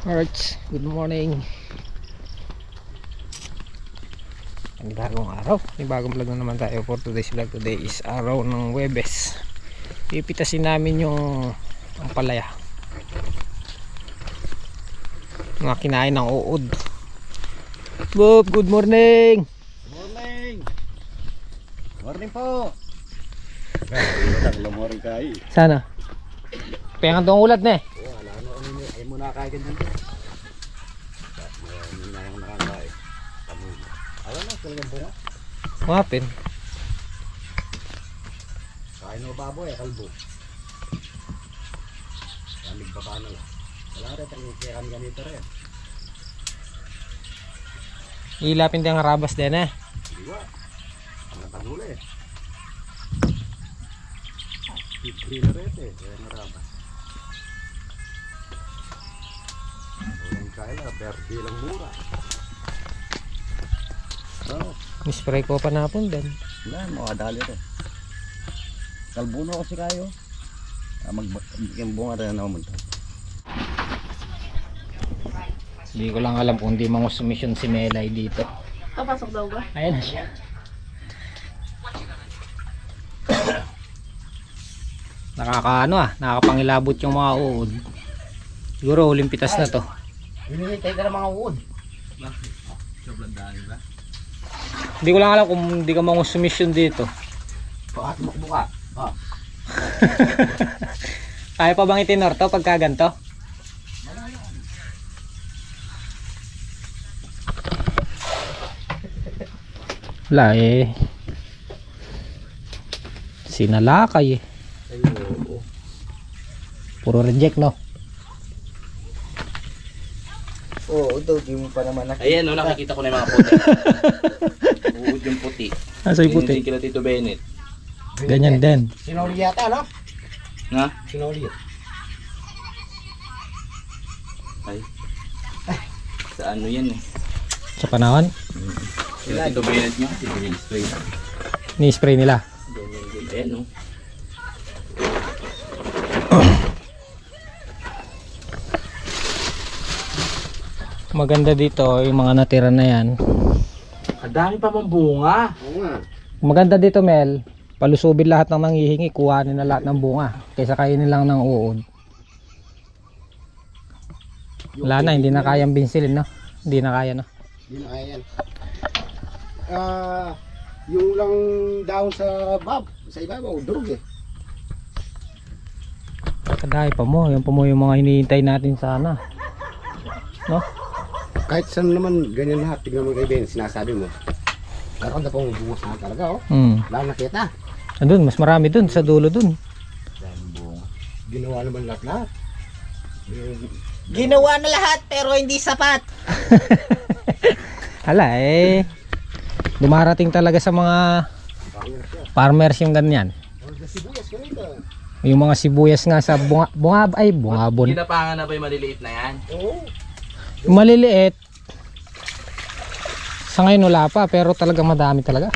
Alright, good morning. Ang bagong araw, may bagong vlog na naman tayo for today's vlog. Today is araw ng Huwebes. Pipitasin namin yung ampalaya, mga kinain ng uod. Bob, good morning. Morning! Morning po! Morning kayo. Sana pengan tong ulat na eh. Wala na kami ay muna kayo ganyan. Hindi na yung nakakain. Alam na, talagang bunga. Mapin. Kain mo baboy, kalbo. Lamig baba na lang. Wala rin, kaya kami ganito rin. Ilapin tayong rabas din eh. Di ba? Ang tanula eh. Free na rin eh, kaya narabas. Walang kaila, pero di lang mura. Oh, Mispray ko pa napon din. yan, mga dali rin. Kalbuno kasi kayo. Yung bunga rin naman ito. Hindi ko lang alam kung di mangusumisyon si Melay dito. Papasok daw ba? Ayan na siya. Nakakapangilabot yung mga uod. Siguro huling pitas na to. Hinihintay ka ng mga uod. Sobrang dami ba? Hindi ko lang alam kung di ka mangusumisyon dito. Bakit mukbuka? Ah. Kaya pa bang itinor to pagka ganito? Wala eh. Sinalakay eh. Puro reject no. Oo, ito, di mo pa naman nakita. Ayan, no, nakikita ko na yung mga puti. Uod yung puti. Nasa yung puti. Hindi kila Tito Bennett. Ganyan din. Sinuli yata, no? Na? Sinuli. Ay. Sa ano yan eh. Sa panahon, Kila Tito Bennett nyo. Tito Bennett spray. ni-spray nila. Ayan, no. Maganda dito yung mga natira na yan. Ang dami pa mong bunga. Oo nga. Maganda dito Mel, palusubin lahat ng nanghihingi, kuhanin na lahat ng bunga kaysa kainin lang ng uod. Wala na, hindi na kayang binsilin no. Hindi na kaya no. Hindi na kaya yan. Yung lang down sa sa ibabaw, durog eh. Kadahay pa mo, yan pa mo yung mga hinihintay natin sana. No? Kahit saan naman ganyan lahat, tignan mo kay Ben, sinasabi mo. Meron na pong bungas na talaga, oh. Wala nakita. Andun, mas marami dun, sa dulo dun. Daming bunga. Ginawa naman lahat. Ginawa na lahat pero hindi sapat. Hala eh, dumarating talaga sa mga farmers yung ganyan. Sibuyas, ganito. Yung mga sibuyas nga sa bungabon. Ginapangan na ba yung maliliit na yan? Oo. Yung maliliit, sa ngayon wala pa, pero talagang madami talaga.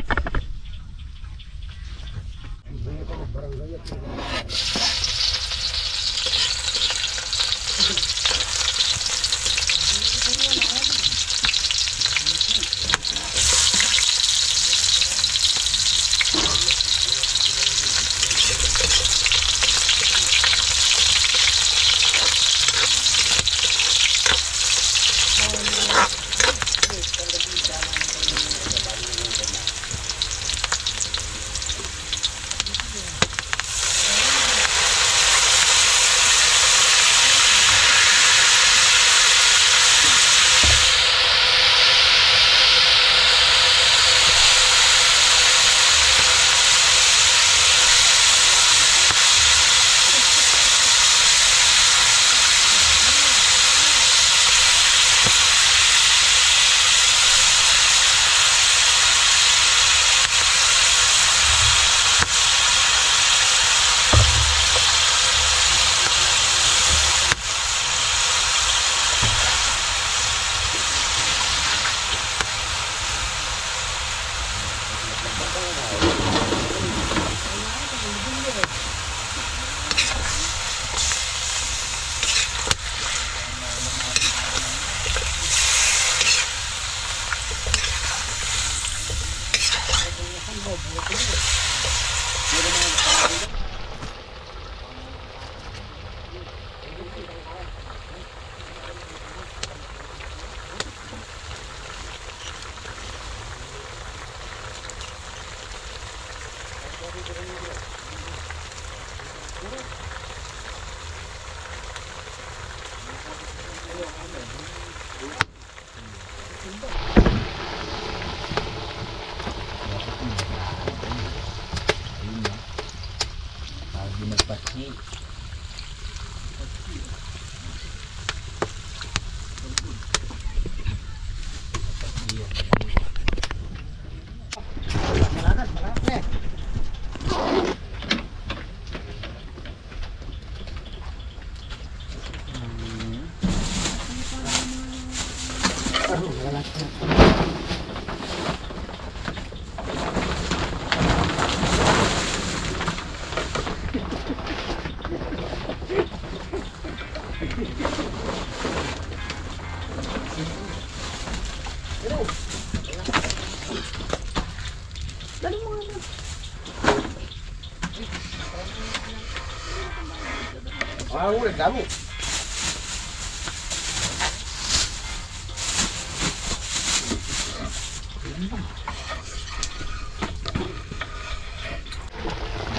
Ulit dami.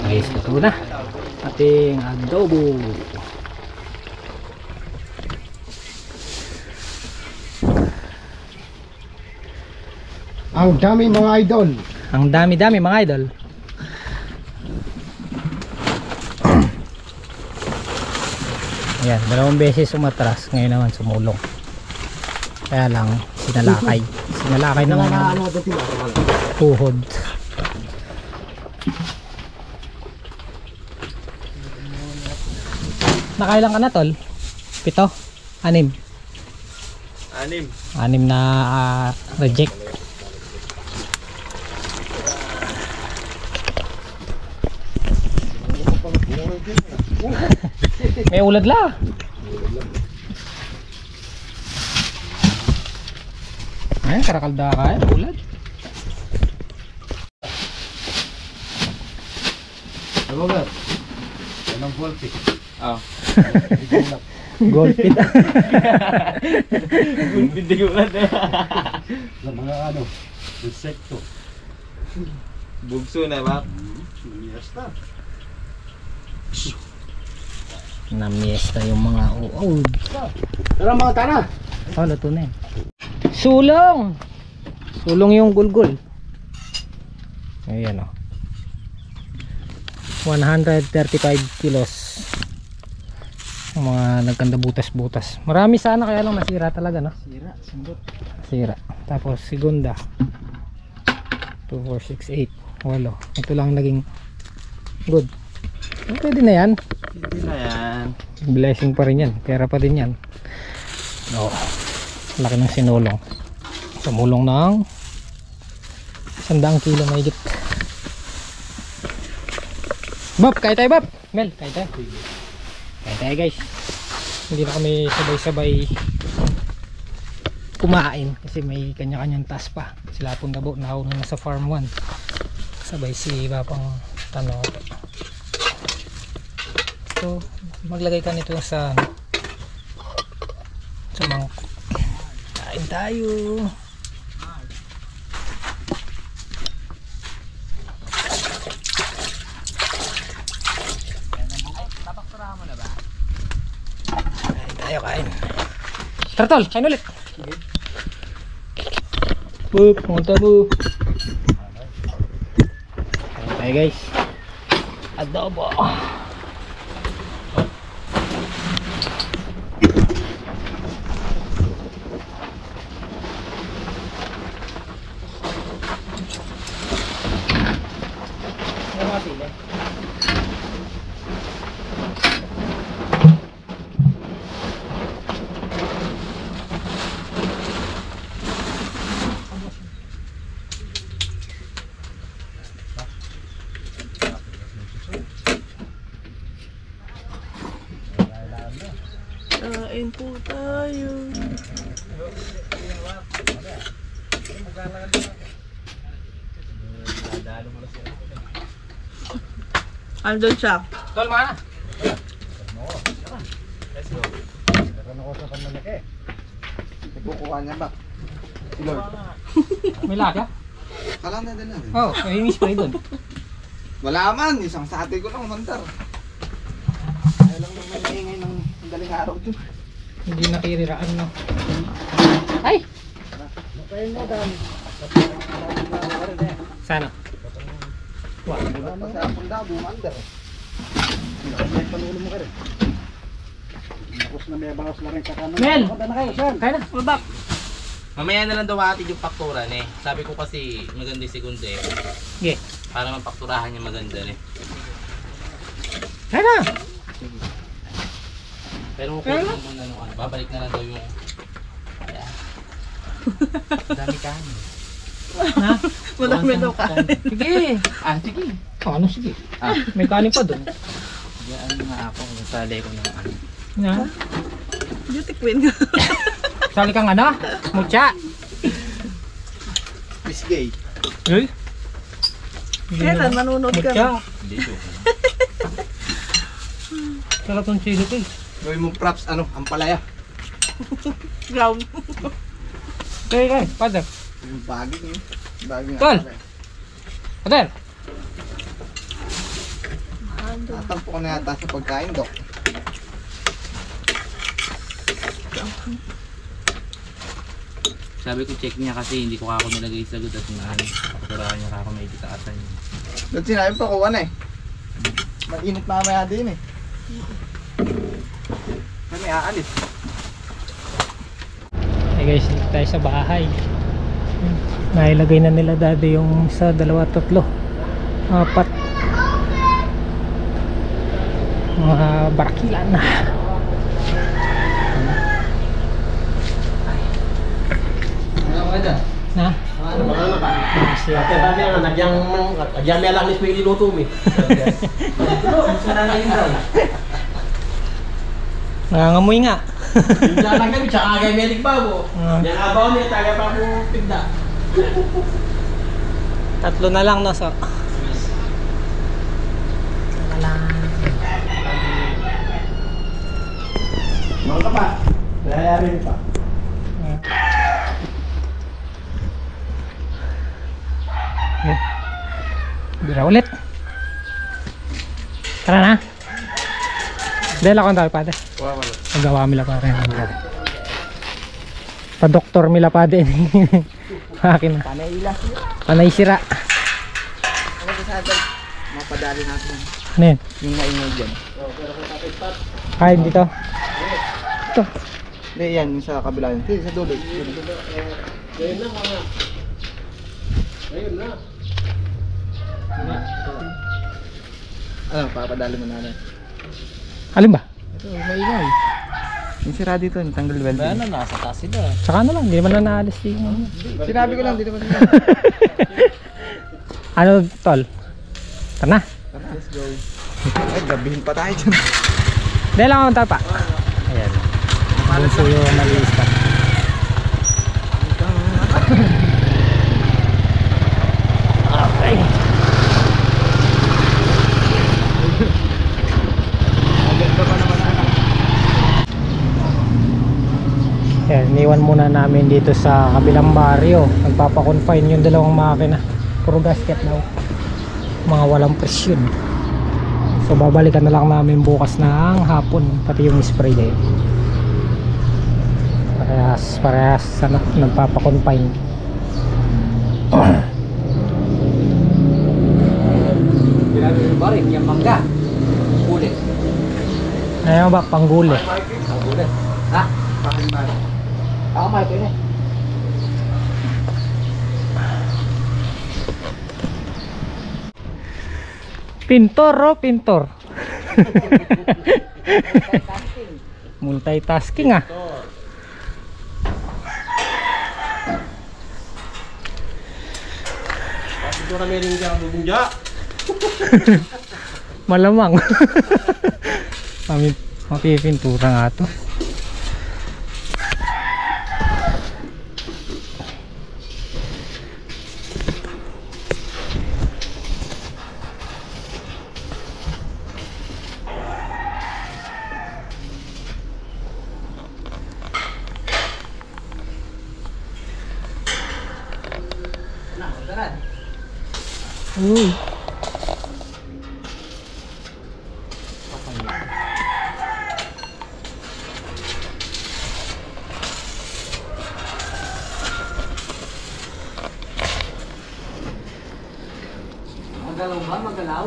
Guys, ito na ating adobo. Ang dami mga idol. Ang dami-dami mga idol. Ayan, 2 beses umatras, ngayon naman sumulong. Kaya lang sinalakay ng Ano ito sila? tuhod. Nakailang ka na tol? 7? 6? 6 na reject. May ulad la. Ayan, karakalda ka eh, ulad. Ano ba? Anong voltage? Goldpit. Sa mga ano, insekto. Bugso na ba? Yes na. Namiesta yung mga uod. Tara mga tara. Oh, luto na yun. Sulong! Sulong yung gulgul. Ayan o. 135 kilos. Yung mga nagkanda butas-butas. Marami sana kaya lang nasira talaga, no? Sira, sundot. Sira. Tapos segunda 2, 4, 6, 8 8. Ito lang naging good. Pwede na yan. Hindi na yan. Blessing pa rin yan. Pera pa din yan. Oo. Laki ng sinulong. Sumulong ng 100 kilo na higit. Bob, kaya tayo Bob. Mel, kaya tayo. Kaya tayo guys. Hindi na kami sabay-sabay kumain. Kasi may kanya-kanyang task pa. Sila punta po. Nauna na sa farm 1. Sabay si Bapang tanong. So, maglagay ka nito sa mangkok. Kain tayo. Kain tayo, kain. Tara tol, kain ulit. Boop, pumunta po. Kain tayo guys. Adobo. Kain po tayo. Andun siya. Tol, mana? Nagkukuha niya ba? Si Lord. May laka? Kala na din natin. Oh, may spray doon. Wala man. Isang sati ko lang mandar. Ayaw lang naman maingay ng daling araw dun. Hindi nakiriraan, no? Ay! Sana? Pasapon daw, bumandar. Mel! Kaya na, babak. Mamaya na lang daw hatid yung faktura eh. Sabi ko kasi maganda yung segundo eh. Sige. Para mapakturahan niya maganda eh. Kaya na! Pero kukunin mo muna nung ano. Babalik na lang daw yung... Ayan. Dami kanin. Ha? Madami daw kanin. Sige! Sige. Ano sige? May kanin pa doon. Diyan nga ako. Nasali ko ng ano. Na? Beauty queen ka. Sali kang ano? Mucha! Miss Gay. Eh? Kailan manunod ka? Mucha! Hindi joke. Sarap ng chili ko eh. Gawin mong props, ano, ang palaya. Ground. Kaya, father. Yung baging yun. Baging nga. Tol! Father! Tatampo ko na yata sa pagkain, Dok. Sabi ko check niya kasi hindi ko ako nilagay sa good at naan. Pakturahan niya ako may kitaasan niya. Doon sinabi pa kuha na eh. Mag-init mamaya din eh. Kami aalis. Hey guys, dito tayo sa bahay. Nailagay na nila dati yung isa, dalawa, tatlo, apat. Mga barakilan na. Ano ka dyan? Na? Ano pa? Siya. Sabi nga, nagyang lang ni Spray niluto mo eh. Nangangamoy nga. Hindi lang kami, tsaka agay melik ba mo? Yan abaw niya, taga pa po pigda. Tatlo na lang, no? So. Na lang. Mga ka pa, nayayarin pa. Bira ulit. Tara na. Dahil ako tayo pade. Magawa mila pa rin. Pa-doktor mila pa din. Akin na. Panay sira. Ano ka sa atin? Mapadali natin. Ano yun? Yung maingay dyan. Kain dito. Ito. Hindi, yan. Yung sa kabila yun. Hindi, sa dulo. Ngayon na mga. Ngayon na. Ano, papadali mo natin. Alin ba? Ito, maingay. Yung sira dito, yung tanggal welding. Ano, nasa taas sila. Saka na lang. Hindi naman na naalis yung... Sinabi ko lang, hindi naman sinabi. Ano tol? Tara na. Tara, let's go. Ay, gabihin pa tayo dyan. Dahil ako tayo pa. Ayan. Bunso yung maliis pa. Okay. Ayan, iniwan muna namin dito sa kabilang baryo. Nagpapakonfine yung dalawang makina. Puro gasket daw. Mga walang presyon. So babalikan na lang namin bukas ng hapon. Pati yung spray din. Parehas sana nagpapakonfine. Ginagawa yung barik, yung mangga. Ulit. Ayaw ba? Pangguli. Ang ulit. Ha? Pakimari. Ako may ito yun eh. Pintor, oh, pintor. Multitasking ah. Ito na meron dyan ang bubungja. Malamang. Kami mapipintura nga to. Uy. Magalaw ba? Magalaw?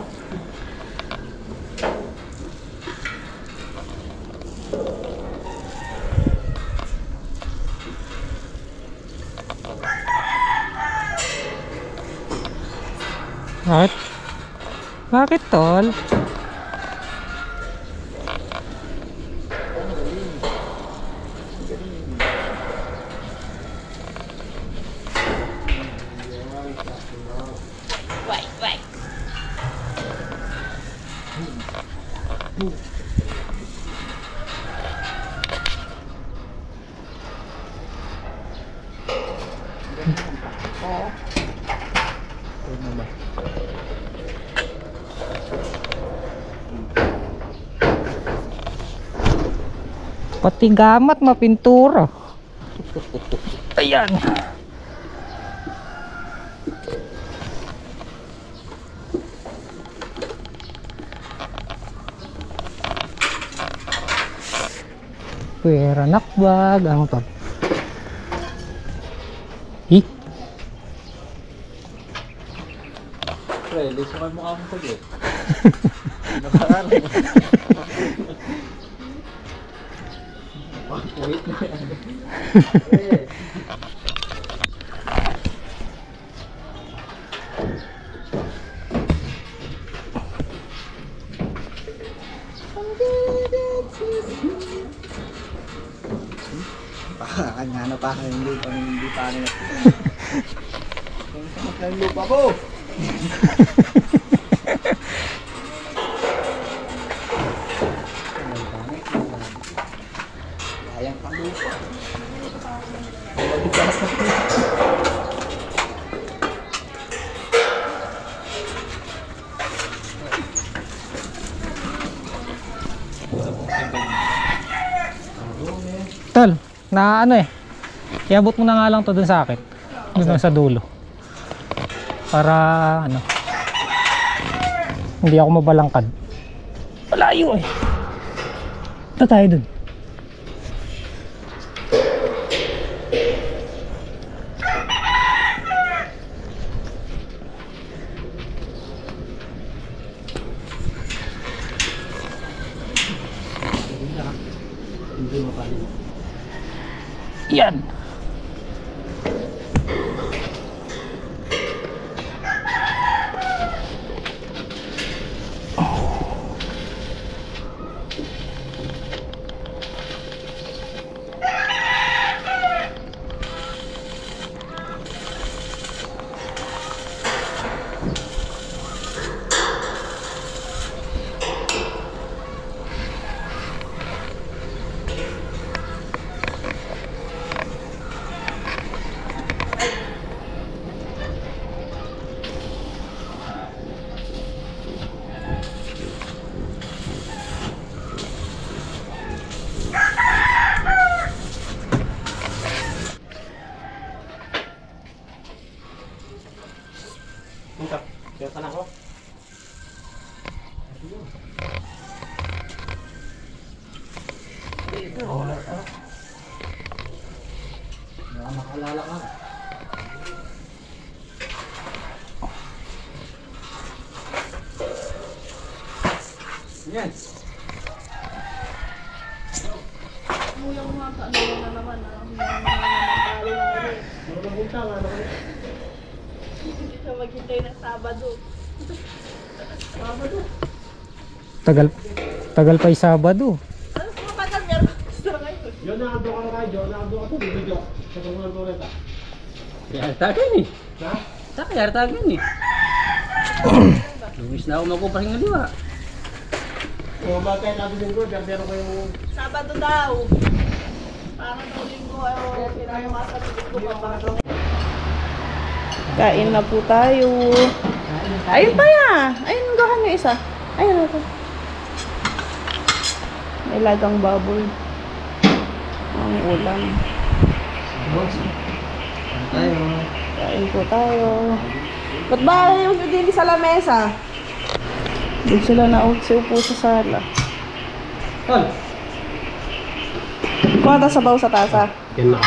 Bakit? Bakit, tol? Pati gamat mapintura. Ayan. Pera nakbag. Ano to? Hi? Pre, lis mo kayo mukha mong saglit. Wait na yan. Kanya na pa hindi pa rin. Kung sa mga lupa po. Sayang pa lupa. Tol, na ano eh. Iabot mo na nga lang to dun sa akin. Dun sa dulo. Para ano. Hindi ako mabalangkad. Malayo eh. Ito tayo dun. Yan. Kaya ka na ako. Makalala ka. Yan. Mula ko mga kaano na naman. Hindi siya maghintay ng Sabado. Sabado. Tagal pa yung Sabado. Ano sa matagal meron gusto ngayon? Yun na ando ka na kayo. Yun na ando ka to. Video. Sa tungan ko reta. Yartagan eh. Ha? Taka, yartagan eh. Lumis na ako magkuparing ngaliwa. Kung bakit natin din ko, pero ko yung... Sabado daw. Parang daw linggo o pinamasa linggo pa para. Kain na po tayo. Ayun pa ya. Ayun, gahan yung isa. Ayun ako. May lagang baboy. Ang ulam. Kain po tayo. Ba't ba yung hindi sa lamesa? Doon sila naupo sa sala. Tol! Kuha ta sabaw sa tasa. Yan na.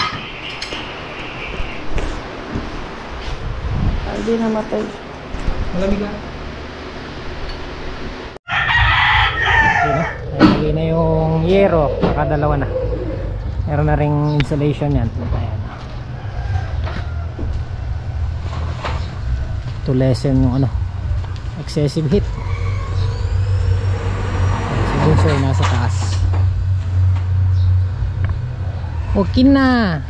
Ay, di namatay. Malamig ka. Nalagay na yung yero. Nakadalawa na. Meron na ring insulation yan. Ayan. To lessen yung ano, excessive heat. Si Bunso ay nasa taas. Okay na.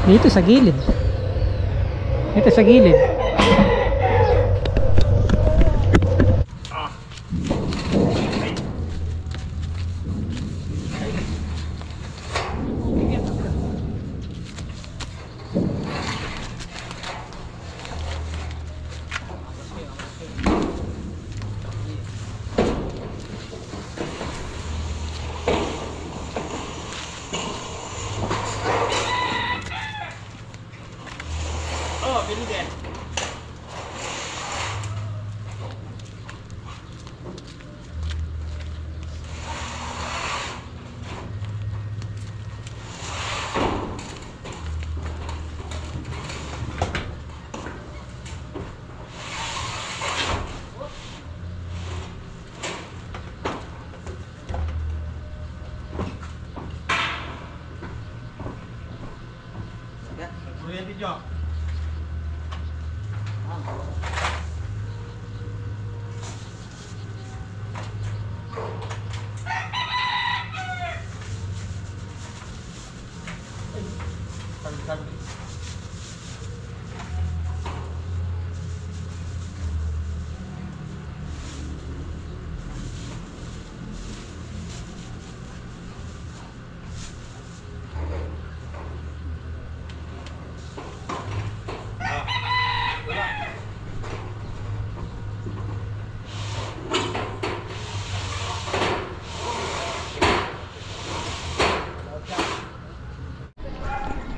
Dito sa gilid. Dito sa gilid.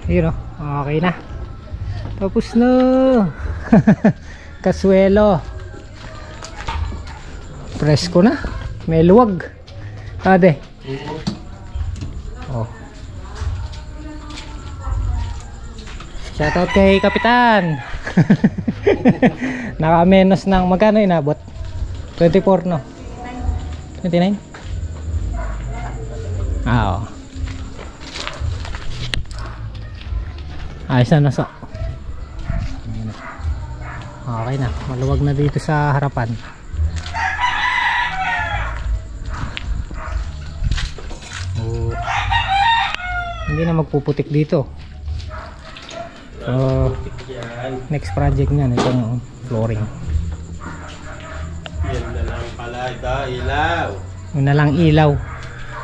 Yun o, okay na. Tapos na. Kasuelo. Presko na. May luwag. Ade. Oh. Shoutout kay Kapitan. Naka-menos ng magkano inabot? 24 no? 29? Ah, oh. Ayos na nasa. Okay na, maluwag na dito sa harapan. Oh. Hindi na magpuputik dito. So, next project niyan itong flooring. Yan na lang pala ito, ilaw. Yun na lang ilaw.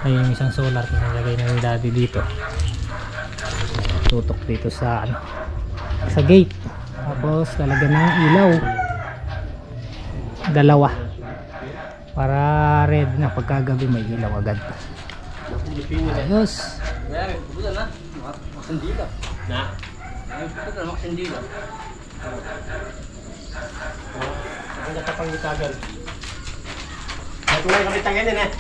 Ay, yung isang solar na nilagay na ni Daddy dito. Tutok dito sa ano, sa gate. Tapos lalagyan ng ilaw. Dalawa. Para red na pagkagabi may ilaw agad. Ayos. Kaya, buta na. Makasandila. Na? Buta na, makasandila. Ang katapang itagal. Ito nga kami tanganin eh.